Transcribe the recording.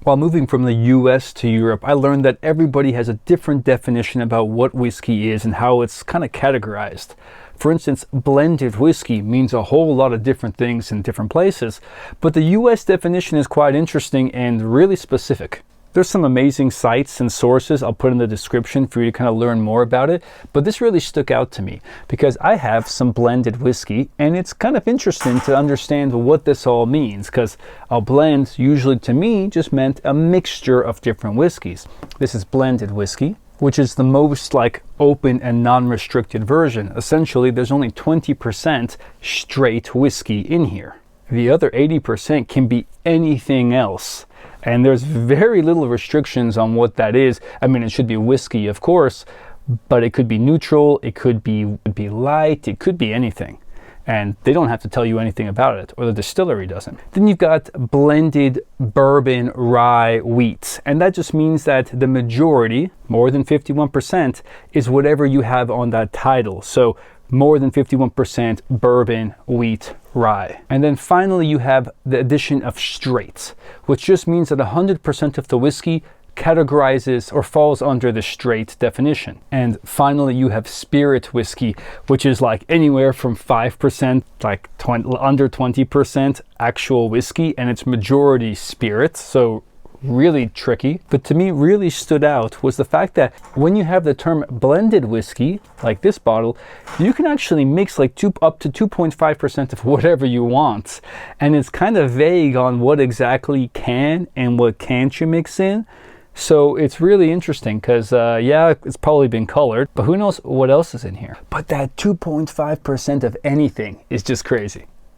While moving from the US to Europe, I learned that everybody has a different definition about what whiskey is and how it's kind of categorized. For instance, blended whiskey means a whole lot of different things in different places, but the US definition is quite interesting and really specific. There's some amazing sites and sources I'll put in the description for you to kind of learn more about it, but this really stuck out to me because I have some blended whiskey and it's kind of interesting to understand what this all means, because a blend usually to me just meant a mixture of different whiskeys. This is blended whiskey, which is the most like open and non-restricted version. Essentially, there's only 20% straight whiskey in here. The other 80% can be anything else. And there's very little restrictions on what that is. I mean, it should be whiskey, of course, but it could be neutral, it could be light, it could be anything. And they don't have to tell you anything about it, or the distillery doesn't. Then you've got blended bourbon rye wheat. And that just means that the majority, more than 51%, is whatever you have on that title. So more than 51% bourbon, wheat, rye. And then finally you have the addition of straight, which just means that 100% of the whiskey categorizes or falls under the straight definition. And finally you have spirit whiskey, which is like anywhere from 5%, like under 20% actual whiskey, and it's majority spirit. So really tricky. But to me, really stood out was the fact that when you have the term blended whiskey, like this bottle, you can actually mix like up to 2.5% of whatever you want. And it's kind of vague on what exactly can and what can't you mix in. So it's really interesting because, yeah, it's probably been colored, but who knows what else is in here. But that 2.5% of anything is just crazy.